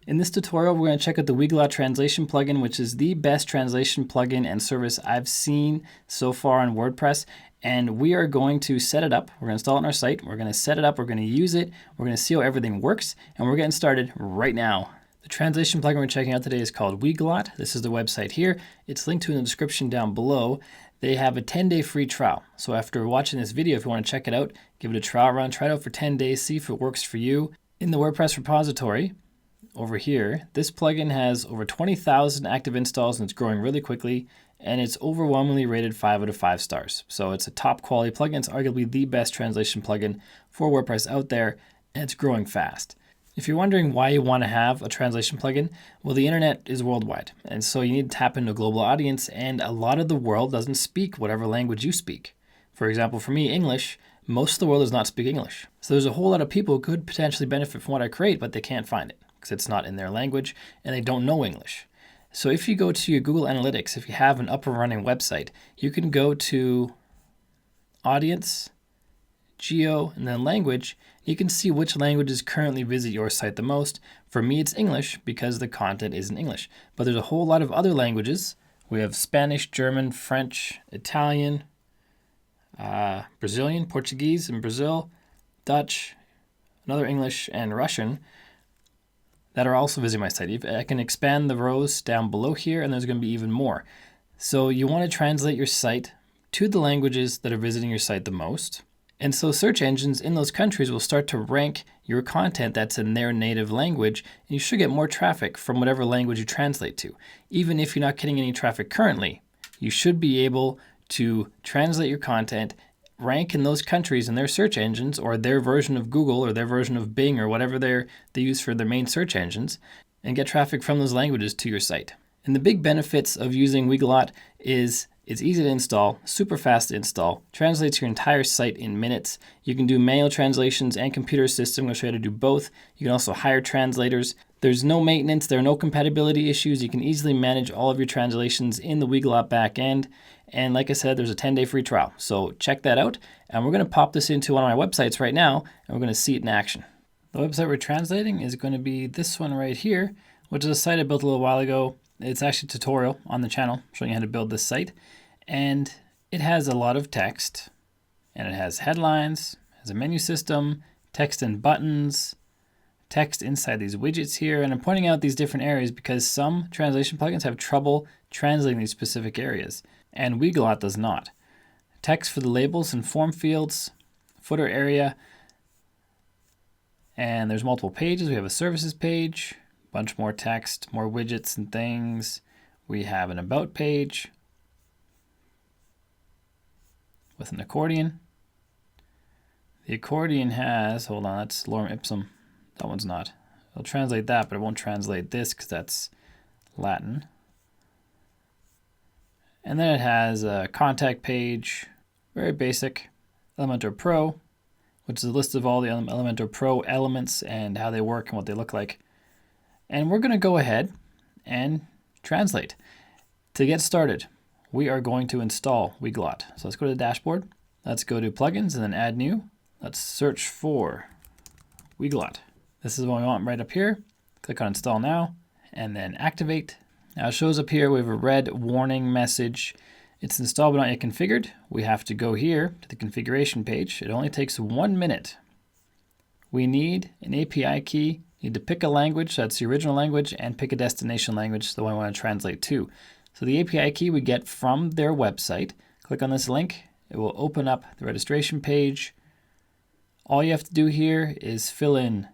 In this tutorial, we're going to check out the Weglot translation plugin, which is the best translation plugin and service I've seen so far on WordPress. And we are going to set it up. We're going to install it on our site. We're going to set it up. We're going to use it. We're going to see how everything works. And we're getting started right now. The translation plugin we're checking out today is called Weglot. This is the website here. It's linked to in the description down below. They have a 10-day free trial. So after watching this video, if you want to check it out, give it a trial run, try it out for 10 days, see if it works for you. In the WordPress repository, over here, this plugin has over 20,000 active installs and it's growing really quickly, and it's overwhelmingly rated 5 out of 5 stars. So it's a top quality plugin. It's arguably the best translation plugin for WordPress out there, and it's growing fast. If you're wondering why you want to have a translation plugin, well, the internet is worldwide, and so you need to tap into a global audience, and a lot of the world doesn't speak whatever language you speak. For example, for me, English, most of the world does not speak English. So there's a whole lot of people who could potentially benefit from what I create, but they can't find it because it's not in their language and they don't know English. So if you go to your Google Analytics, if you have an up and running website, you can go to Audience, Geo, and then Language. You can see which languages currently visit your site the most. For me, it's English because the content is in English. But there's a whole lot of other languages. We have Spanish, German, French, Italian, Brazilian, Portuguese in Brazil, Dutch, another English, and Russian that are also visiting my site. I can expand the rows down below here, and there's going to be even more. So you want to translate your site to the languages that are visiting your site the most. And so search engines in those countries will start to rank your content that's in their native language, and you should get more traffic from whatever language you translate to. Even if you're not getting any traffic currently, you should be able to translate your content, rank in those countries in their search engines or their version of Google or their version of Bing or whatever they use for their main search engines, and get traffic from those languages to your site. And the big benefits of using Weglot is it's easy to install, super fast to install, translates your entire site in minutes. You can do manual translations and computer assisted. I'm going to show you how to do both. You can also hire translators. There's no maintenance. There are no compatibility issues. You can easily manage all of your translations in the Weglot backend. And like I said, there's a 10-day free trial. So check that out. And we're going to pop this into one of my websites right now, and we're going to see it in action. The website we're translating is going to be this one right here, which is a site I built a little while ago. It's actually a tutorial on the channel showing you how to build this site. And it has a lot of text, and it has headlines, has a menu system, text and buttons, text inside these widgets here. And I'm pointing out these different areas because some translation plugins have trouble translating these specific areas, and Weglot does not. Text for the labels and form fields, footer area, and there's multiple pages. We have a services page, a bunch more text, more widgets and things. We have an about page with an accordion. The accordion has, hold on, that's lorem ipsum. That one's not. It'll translate that, but it won't translate this because that's Latin. And then it has a contact page, very basic. Elementor Pro, which is a list of all the Elementor Pro elements and how they work and what they look like. And we're going to go ahead and translate. To get started, we are going to install Weglot. So let's go to the dashboard. Let's go to plugins and then add new. Let's search for Weglot. This is what we want right up here. Click on install now and then activate. Now it shows up here, we have a red warning message. It's installed but not yet configured. We have to go here to the configuration page. It only takes 1 minute. We need an API key. You need to pick a language, that's the original language, and pick a destination language, the one we want to translate to. So the API key we get from their website. Click on this link. It will open up the registration page. All you have to do here is fill in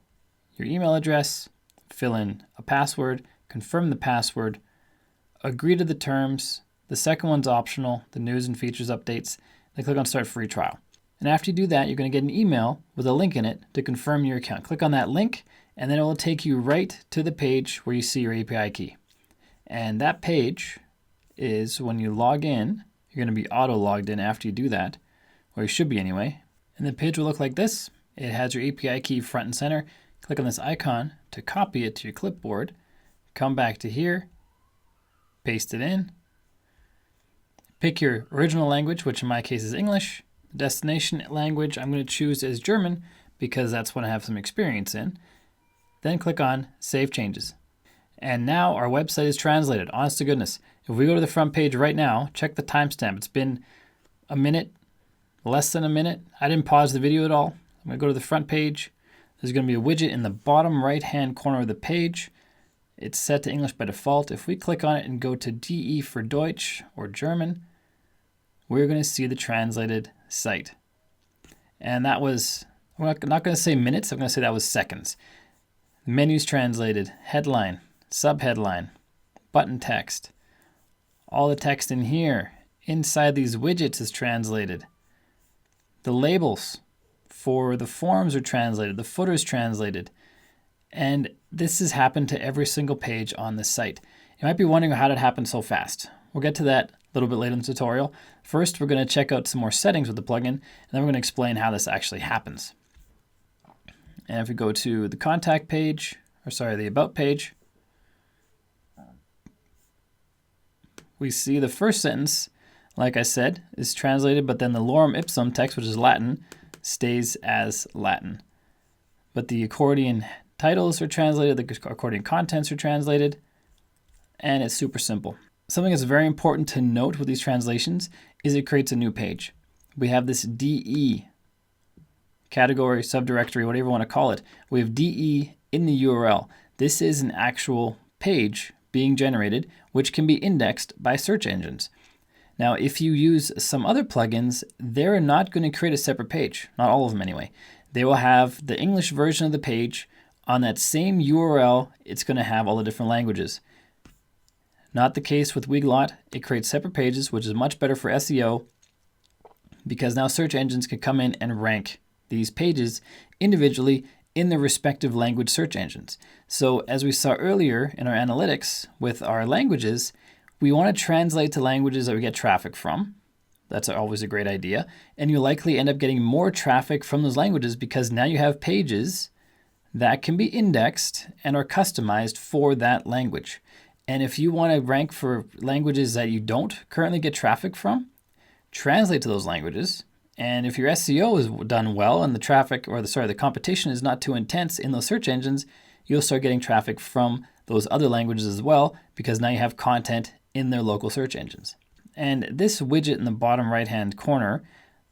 your email address, fill in a password, confirm the password, agree to the terms. The second one's optional, the news and features updates. Then click on start free trial. And after you do that, you're going to get an email with a link in it to confirm your account. Click on that link, and then it will take you right to the page where you see your API key. And that page is when you log in, you're going to be auto logged in after you do that, or you should be anyway. And the page will look like this. It has your API key front and center. Click on this icon to copy it to your clipboard. Come back to here, paste it in, pick your original language, which in my case is English. The destination language I'm going to choose as German because that's what I have some experience in. then click on Save Changes. And now our website is translated. Honest to goodness. If we go to the front page right now, check the timestamp. It's been a minute, less than a minute. I didn't pause the video at all. I'm going to go to the front page. There's going to be a widget in the bottom right-hand corner of the page. It's set to English by default. If we click on it and go to DE for Deutsch or German, we're going to see the translated site. And that was, I'm not going to say minutes, I'm going to say that was seconds. Menus translated, headline, subheadline, button text. All the text in here, inside these widgets is translated. The labels for the forms are translated, the footer is translated. And this has happened to every single page on this site. You might be wondering how did it happen so fast. We'll get to that a little bit later in the tutorial. First, we're going to check out some more settings with the plugin, and then we're going to explain how this actually happens. And if we go to the contact page, the about page, we see the first sentence, like I said, is translated, but then the lorem ipsum text, which is Latin, stays as Latin. But the accordion titles are translated, the accordion contents are translated, and it's super simple. Something that's very important to note with these translations is it creates a new page. We have this DE, category, subdirectory, whatever you want to call it. We have DE in the URL. This is an actual page being generated, which can be indexed by search engines. Now, if you use some other plugins, they're not going to create a separate page. Not all of them anyway. They will have the English version of the page. On that same URL, it's going to have all the different languages. Not the case with Weglot. It creates separate pages, which is much better for SEO because now search engines can come in and rank these pages individually in their respective language search engines. So as we saw earlier in our analytics with our languages, we want to translate to languages that we get traffic from. That's always a great idea. And you likely end up getting more traffic from those languages because now you have pages that can be indexed and are customized for that language. And if you want to rank for languages that you don't currently get traffic from, translate to those languages. And if your SEO is done well and the competition is not too intense in those search engines, you'll start getting traffic from those other languages as well because now you have content in their local search engines. And this widget in the bottom right-hand corner,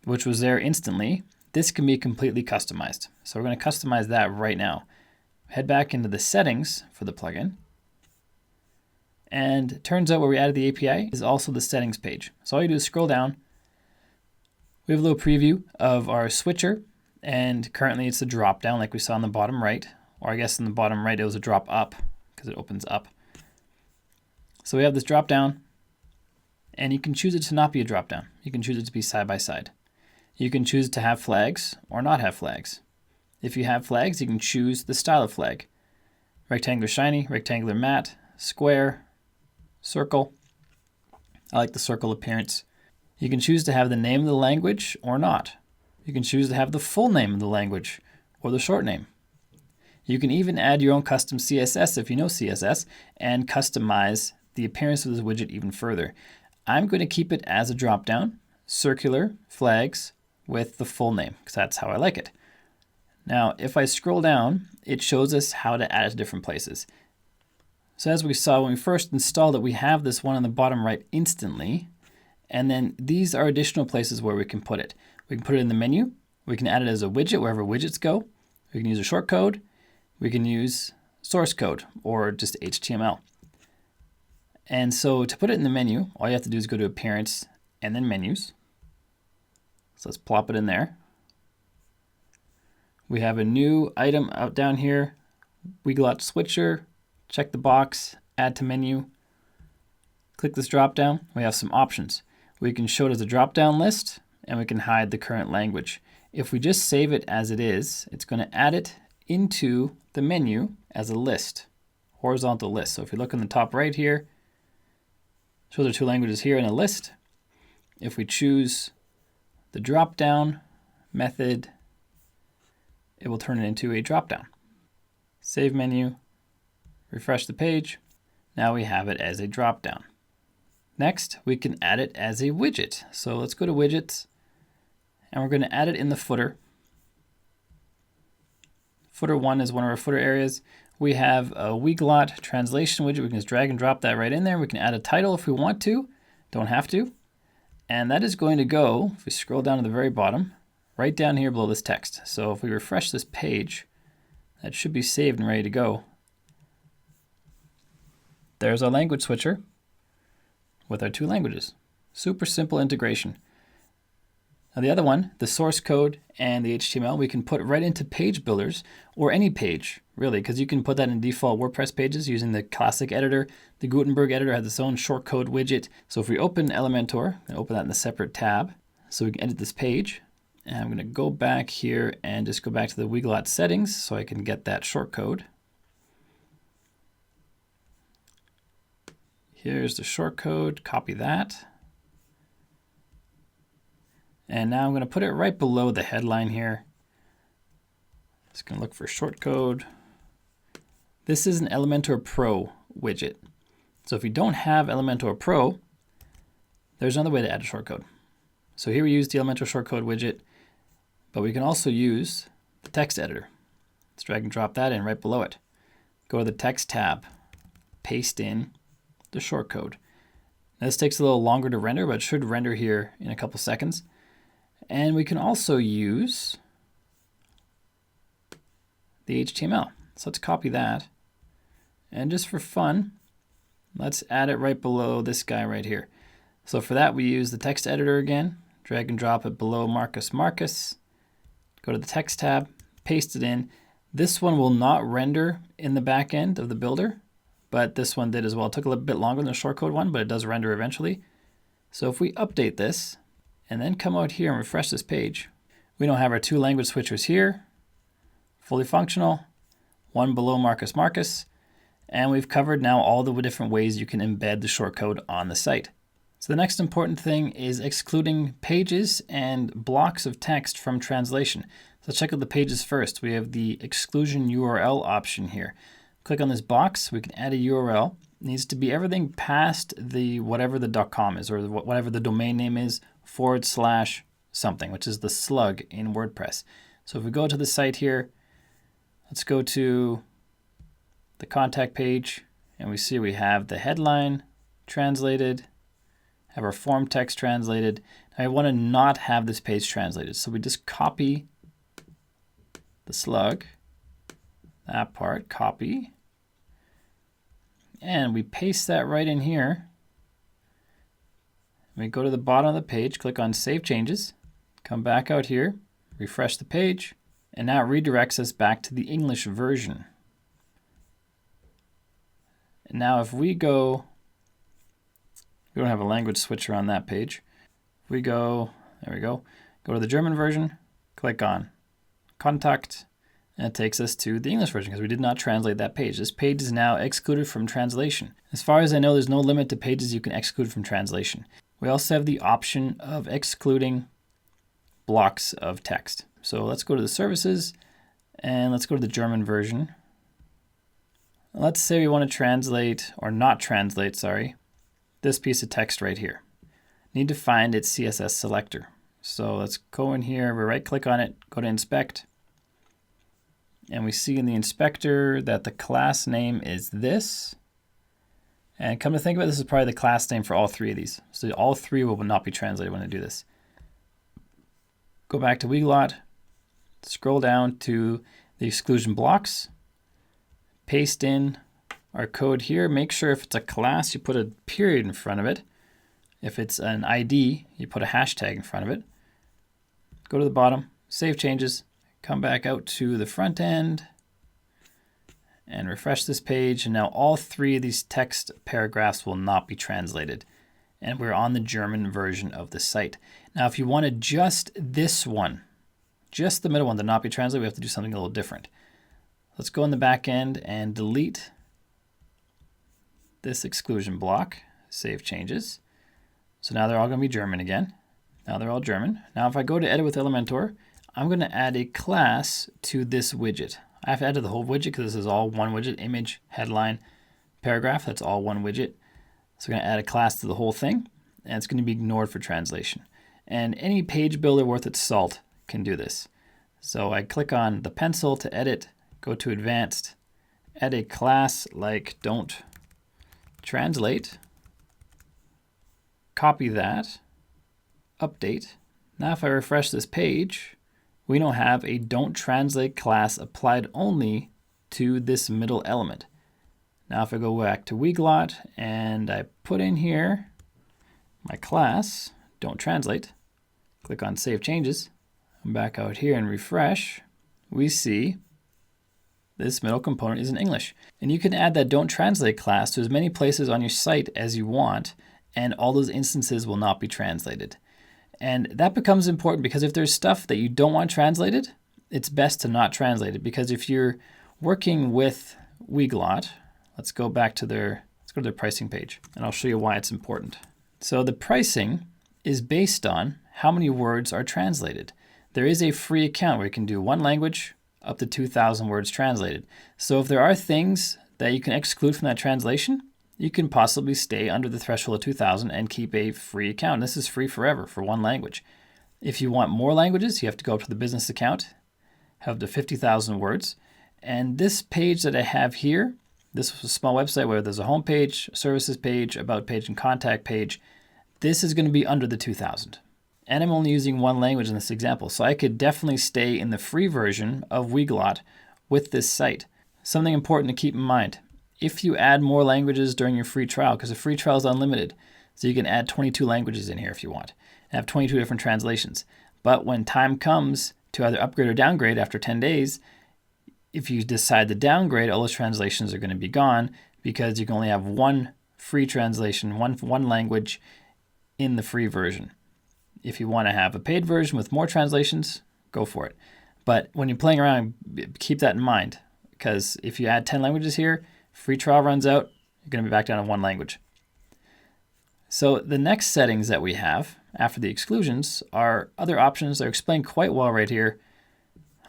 which was there instantly, this can be completely customized. So we're going to customize that right now. Head back into the settings for the plugin. And it turns out where we added the API is also the settings page. So all you do is scroll down. We have a little preview of our switcher, and currently it's a drop down like we saw on the bottom right, or I guess in the bottom right it was a drop up because it opens up. So we have this drop down, and you can choose it to not be a drop down. You can choose it to be side by side. You can choose to have flags or not have flags. If you have flags, you can choose the style of flag. Rectangular shiny, rectangular matte, square, circle. I like the circle appearance. You can choose to have the name of the language or not. You can choose to have the full name of the language or the short name. You can even add your own custom CSS if you know CSS and customize the appearance of this widget even further. I'm going to keep it as a drop-down, circular flags with the full name because that's how I like it. Now, if I scroll down, it shows us how to add it to different places. So as we saw when we first installed it, we have this one on the bottom right instantly. And then these are additional places where we can put it. We can put it in the menu. We can add it as a widget wherever widgets go. We can use a short code. We can use source code or just HTML. And so to put it in the menu, all you have to do is go to Appearance and then Menus. So let's plop it in there. We have a new item out down here, Weglot Switcher. Check the box, Add to Menu. Click this drop down. We have some options. We can show it as a drop down list and we can hide the current language. If we just save it as it is, it's going to add it into the menu as a list, horizontal list. So if you look in the top right here, shows our two languages here in a list. If we choose the drop down method, it will turn it into a drop down. Save menu, refresh the page. Now we have it as a drop down. Next, we can add it as a widget. So let's go to widgets and we're going to add it in the footer. Footer 1 is one of our footer areas. We have a Weglot translation widget. We can just drag and drop that right in there. We can add a title if we want to, don't have to. And that is going to go, if we scroll down to the very bottom, right down here below this text. So if we refresh this page, that should be saved and ready to go. There's our language switcher with our two languages. Super simple integration. Now the other one, the source code and the HTML, we can put right into page builders or any page, really, because you can put that in default WordPress pages using the classic editor. The Gutenberg editor has its own shortcode widget. So if we open Elementor, and open that in a separate tab, so we can edit this page. And I'm going to go back here and just go back to the Weglot settings so I can get that shortcode. Here's the shortcode, copy that. And now I'm going to put it right below the headline here. Just going to look for shortcode. This is an Elementor Pro widget. So if you don't have Elementor Pro, there's another way to add a shortcode. So here we use the Elementor shortcode widget, but we can also use the text editor. Let's drag and drop that in right below it. Go to the text tab, paste in the shortcode. Now this takes a little longer to render, but it should render here in a couple seconds. And we can also use the HTML. So let's copy that. And just for fun, let's add it right below this guy right here. So for that, we use the text editor again, drag and drop it below Marcus. Go to the text tab, paste it in. This one will not render in the back end of the builder, but this one did as well. It took a little bit longer than the shortcode one, but it does render eventually. So if we update this, and then come out here and refresh this page, we now have our two language switchers here, fully functional, one below Marcus, and we've covered now all the different ways you can embed the shortcode on the site. So the next important thing is excluding pages and blocks of text from translation. So let's check out the pages first. We have the exclusion URL option here. Click on this box, we can add a URL. It needs to be everything past the whatever the .com is or whatever the domain name is, / something, which is the slug in WordPress. So if we go to the site here, let's go to the contact page, and we see we have the headline translated, have our form text translated. Now I want to not have this page translated, so we just copy the slug, that part, copy, and we paste that right in here. We go to the bottom of the page, click on Save Changes, come back out here, refresh the page, and now it redirects us back to the English version. And now if we go, we don't have a language switcher on that page. If we go, there we go to the German version, click on Contact, and it takes us to the English version because we did not translate that page. This page is now excluded from translation. As far as I know, there's no limit to pages you can exclude from translation. We also have the option of excluding blocks of text. So let's go to the services and let's go to the German version. Let's say we want to translate, or not translate, sorry, this piece of text right here. Need to find its CSS selector. So let's go in here, we right click on it, go to inspect. And we see in the inspector that the class name is this. And come to think about it, this is probably the class name for all three of these. So all three will not be translated when I do this. Go back to Weglot, scroll down to the exclusion blocks, paste in our code here. Make sure if it's a class, you put a period in front of it. If it's an ID, you put a hashtag in front of it. Go to the bottom, save changes, come back out to the front end, and refresh this page, and now all three of these text paragraphs will not be translated. And we're on the German version of the site. Now, if you wanted just this one, just the middle one to not be translated, we have to do something a little different. Let's go in the back end and delete this exclusion block, save changes. So now they're all going to be German again. Now they're all German. Now if I go to edit with Elementor, I'm going to add a class to this widget. I have to edit the whole widget because this is all one widget, image, headline, paragraph, that's all one widget. So we're going to add a class to the whole thing, and it's going to be ignored for translation. And any page builder worth its salt can do this. So I click on the pencil to edit, go to advanced, add a class like don't translate, copy that, update. Now if I refresh this page, we now have a don't translate class applied only to this middle element. Now if I go back to Weglot and I put in here my class, don't translate, click on Save Changes, come back out here and refresh, we see this middle component is in English. And you can add that don't translate class to as many places on your site as you want, and all those instances will not be translated. And that becomes important because if there's stuff that you don't want translated, it's best to not translate it, because if you're working with Weglot, let's go to their pricing page and I'll show you why it's important. So the pricing is based on how many words are translated. There is a free account where you can do one language up to 2,000 words translated. So if there are things that you can exclude from that translation, you can possibly stay under the threshold of 2,000 and keep a free account. This is free forever for one language. If you want more languages, you have to go up to the business account, have up to 50,000 words. And this page that I have here, this was a small website where there's a home page, services page, about page, and contact page. This is going to be under the 2,000. And I'm only using one language in this example, so I could definitely stay in the free version of Weglot with this site. Something important to keep in mind, if you add more languages during your free trial, because the free trial is unlimited, so you can add 22 languages in here if you want, and have 22 different translations. But when time comes to either upgrade or downgrade after 10 days, if you decide to downgrade, all those translations are going to be gone because you can only have one free translation, one language in the free version. If you want to have a paid version with more translations, go for it. But when you're playing around, keep that in mind, because if you add 10 languages here, free trial runs out, you're going to be back down to one language. So the next settings that we have after the exclusions are other options that are explained quite well right here.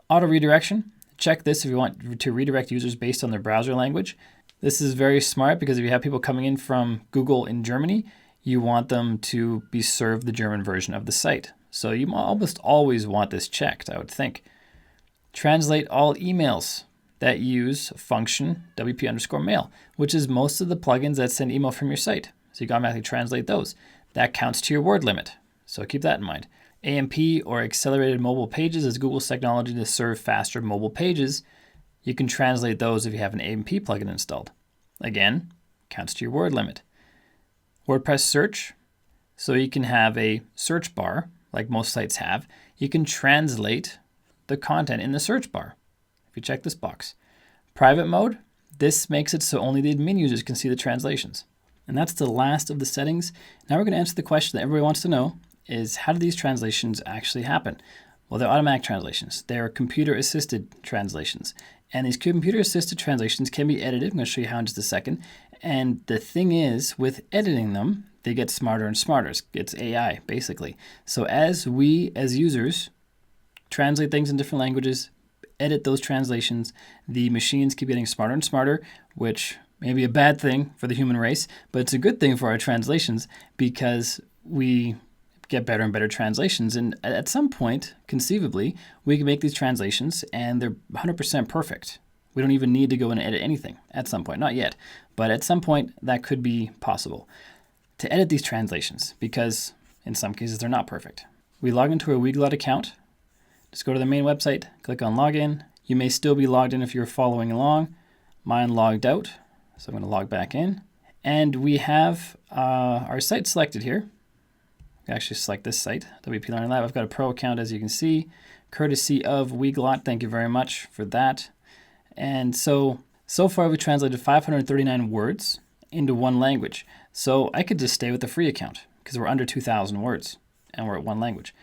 Auto redirection. Check this if you want to redirect users based on their browser language. This is very smart because if you have people coming in from Google in Germany, you want them to be served the German version of the site. So you almost always want this checked, I would think. Translate all emails that use function WP_mail, which is most of the plugins that send email from your site. So you can automatically translate those. That counts to your word limit. So keep that in mind. AMP or accelerated mobile pages is Google's technology to serve faster mobile pages. You can translate those if you have an AMP plugin installed. Again, counts to your word limit. WordPress search, so you can have a search bar like most sites have. You can translate the content in the search bar if you check this box. Private mode, this makes it so only the admin users can see the translations. And that's the last of the settings. Now we're going to answer the question that everybody wants to know, is how do these translations actually happen? Well, they're automatic translations. They're computer-assisted translations. And these computer-assisted translations can be edited. I'm going to show you how in just a second. And the thing is, with editing them, they get smarter and smarter. It's AI, basically. So as we, as users, translate things in different languages, edit those translations, the machines keep getting smarter and smarter, which may be a bad thing for the human race, but it's a good thing for our translations because we get better and better translations. And at some point, conceivably, we can make these translations and they're 100% perfect. We don't even need to go and edit anything at some point. Not yet, but at some point that could be possible to edit these translations because in some cases they're not perfect. We log into a Weglot account. Just go to the main website, click on login. You may still be logged in if you're following along. Mine logged out, so I'm going to log back in. And we have our site selected here. I actually select this site, WP Learning Lab. I've got a pro account, as you can see, courtesy of Weglot. Thank you very much for that. And so far we've translated 539 words into one language. So I could just stay with the free account because we're under 2,000 words and we're at one language,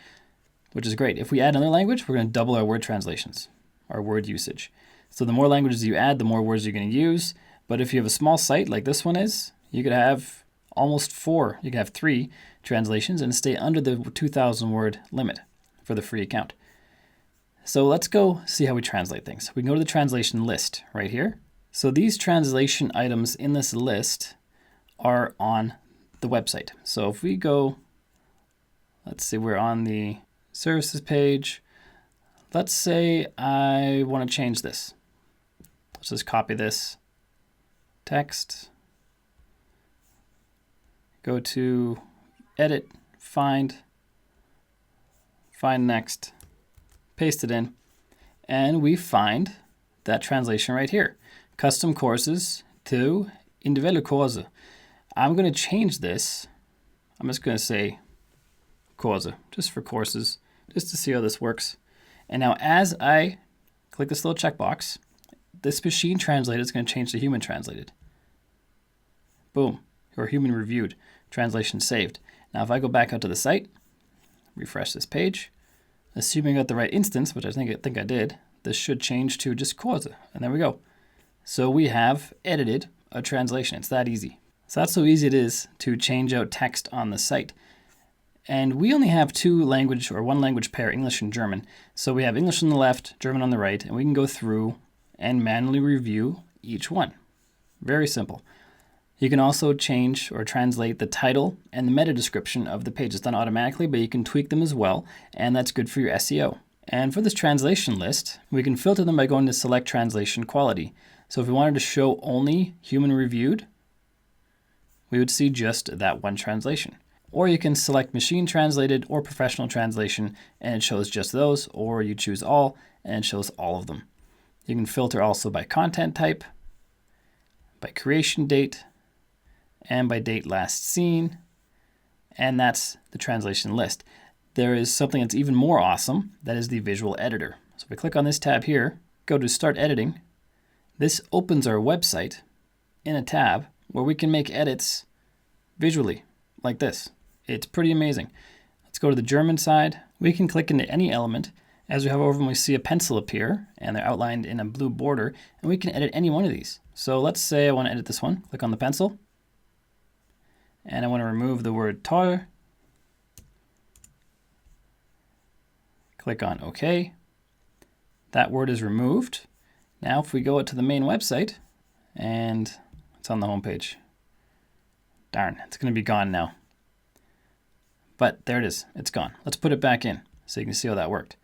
which is great. If we add another language, we're going to double our word translations, our word usage. So the more languages you add, the more words you're going to use. But if you have a small site like this one is, you could have almost 4, you could have 3 translations and stay under the 2,000 word limit for the free account. So let's go see how we translate things. We can go to the translation list right here. So these translation items in this list are on the website. So if we go, let's see, we're on the services page. Let's say I want to change this. Let's just copy this text, go to edit, find next, paste it in, and we find that translation right here. Custom courses to individuelle kurser. I'm going to change this. I'm just going to say Kurse, just for courses, just to see how this works. And now as I click this little checkbox, this machine translated is going to change to human translated. Boom, or human reviewed, translation saved. Now if I go back out to the site, refresh this page, assuming I got the right instance, which I think I did, this should change to just Kurse, and there we go. So we have edited a translation. It's that easy. So that's how easy it is to change out text on the site. And we only have one language pair, English and German. So we have English on the left, German on the right, and we can go through and manually review each one. Very simple. You can also change or translate the title and the meta description of the page. It's done automatically, but you can tweak them as well, and that's good for your SEO. And for this translation list, we can filter them by going to select translation quality. So if we wanted to show only human reviewed, we would see just that one translation. Or you can select machine translated or professional translation and it shows just those, or you choose all and it shows all of them. You can filter also by content type, by creation date, and by date last seen, and that's the translation list. There is something that's even more awesome, that is the visual editor. So if we click on this tab here, go to start editing, this opens our website in a tab where we can make edits visually like this. It's pretty amazing. Let's go to the German side. We can click into any element. As we hover over them, we see a pencil appear, and they're outlined in a blue border, and we can edit any one of these. So let's say I want to edit this one. Click on the pencil, and I want to remove the word toll. Click on OK. That word is removed. Now if we go to the main website, and it's on the home page. Darn, it's going to be gone now. But there it is, it's gone. Let's put it back in so you can see how that worked.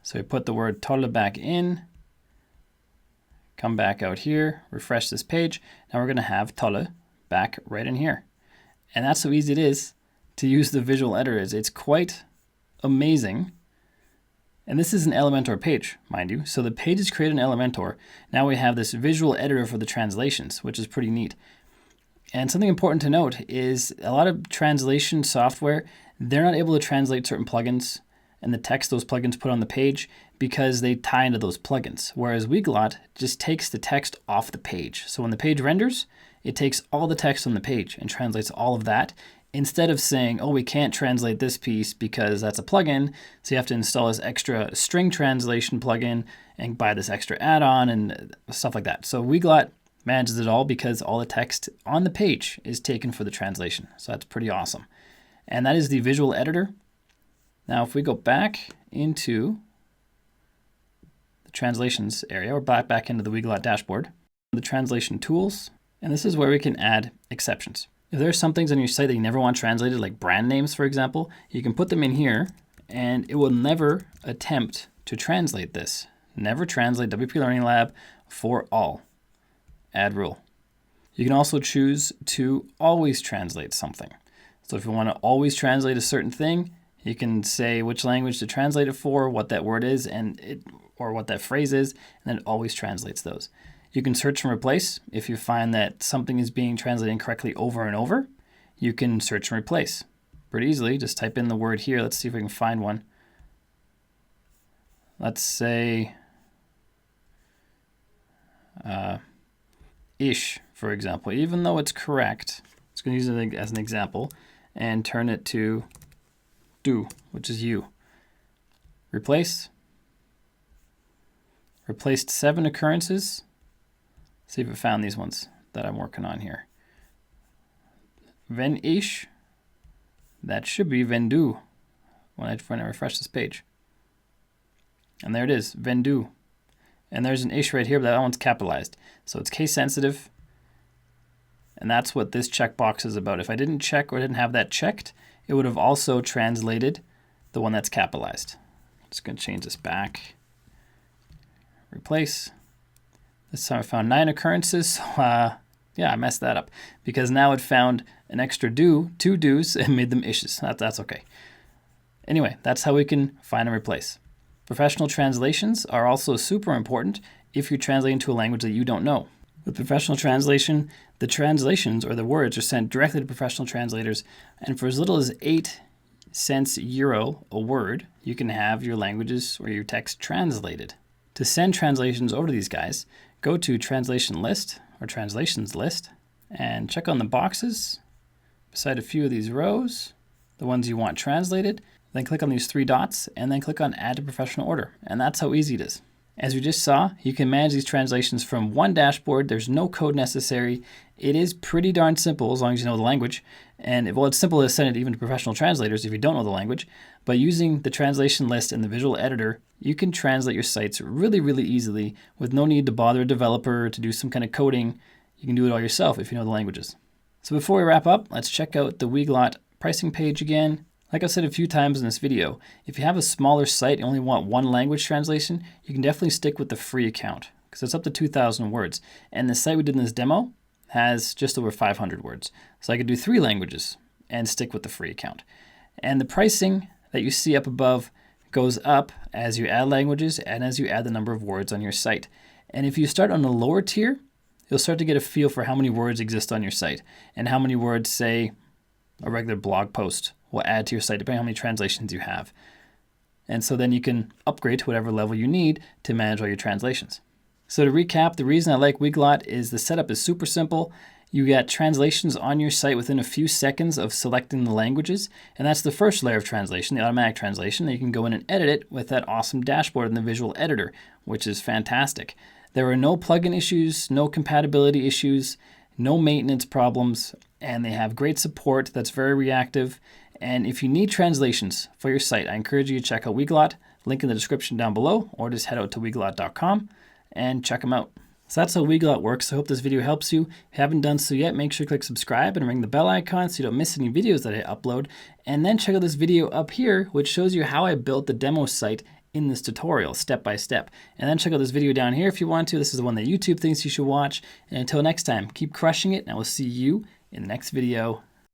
So we put the word tolle back in, come back out here, refresh this page. Now we're going to have tolle back right in here. And that's how easy it is to use the visual editors. It's quite amazing. And this is an Elementor page, mind you. So the page is created in Elementor. Now we have this visual editor for the translations, which is pretty neat. And something important to note is a lot of translation software, they're not able to translate certain plugins and the text those plugins put on the page because they tie into those plugins. Whereas Weglot just takes the text off the page. So when the page renders, it takes all the text on the page and translates all of that, instead of saying, oh, we can't translate this piece because that's a plugin, so you have to install this extra string translation plugin and buy this extra add-on and stuff like that. So Weglot manages it all because all the text on the page is taken for the translation. So that's pretty awesome. And that is the visual editor. Now if we go back into the translations area, or back into the Weglot dashboard, the translation tools, and this is where we can add exceptions. If there's some things on your site that you never want translated, like brand names, for example, you can put them in here and it will never attempt to translate this. Never translate WP Learning Lab for all. Add rule. You can also choose to always translate something. So if you want to always translate a certain thing, you can say which language to translate it for, what that word is, or what that phrase is, and then it always translates those. You can search and replace. If you find that something is being translated incorrectly over and over, you can search and replace pretty easily. Just type in the word here. Let's see if we can find one. Let's say ish, for example. Even though it's correct, it's going to use it as an example and turn it to do, which is you. Replace. Replaced 7 occurrences. See if it found these ones that I'm working on here. Wenn ich, that should be wenn du when I refresh this page. And there it is, wenn du. And there's an ish right here, but that one's capitalized. So it's case sensitive. And that's what this checkbox is about. If I didn't check or didn't have that checked, it would have also translated the one that's capitalized. I'm just going to change this back. Replace. This time I found 9 occurrences. So, yeah, I messed that up because now it found an extra do, 2 do's, and made them ishes. That's okay. Anyway, that's how we can find and replace. Professional translations are also super important if you're translating to a language that you don't know. With professional translation, the translations or the words are sent directly to professional translators, and for as little as 8 cents euro a word, you can have your languages or your text translated. To send translations over to these guys, go to translation list or translations list and check on the boxes beside a few of these rows, the ones you want translated. Then click on these 3 dots and then click on add to professional order. And that's how easy it is. As we just saw, you can manage these translations from one dashboard. There's no code necessary. It is pretty darn simple as long as you know the language. And it's simple to send it even to professional translators if you don't know the language. But using the translation list in the visual editor, you can translate your sites really, really easily with no need to bother a developer to do some kind of coding. You can do it all yourself if you know the languages. So before we wrap up, let's check out the Weglot pricing page again. Like I've said a few times in this video, if you have a smaller site and only want one language translation, you can definitely stick with the free account because it's up to 2,000 words. And the site we did in this demo has just over 500 words. So I could do 3 languages and stick with the free account. And the pricing that you see up above goes up as you add languages and as you add the number of words on your site. And if you start on the lower tier, you'll start to get a feel for how many words exist on your site and how many words, say, a regular blog post will add to your site depending on how many translations you have. And so then you can upgrade to whatever level you need to manage all your translations. So to recap, the reason I like Weglot is the setup is super simple. You get translations on your site within a few seconds of selecting the languages. And that's the first layer of translation, the automatic translation. And you can go in and edit it with that awesome dashboard in the visual editor, which is fantastic. There are no plugin issues, no compatibility issues, no maintenance problems, and they have great support that's very reactive. And if you need translations for your site, I encourage you to check out Weglot, link in the description down below, or just head out to weglot.com and check them out. So that's how Weglot works. I hope this video helps you. If you haven't done so yet, make sure to click subscribe and ring the bell icon so you don't miss any videos that I upload. And then check out this video up here, which shows you how I built the demo site in this tutorial, step by step. And then check out this video down here if you want to. This is the one that YouTube thinks you should watch. And until next time, keep crushing it, and I will see you in the next video.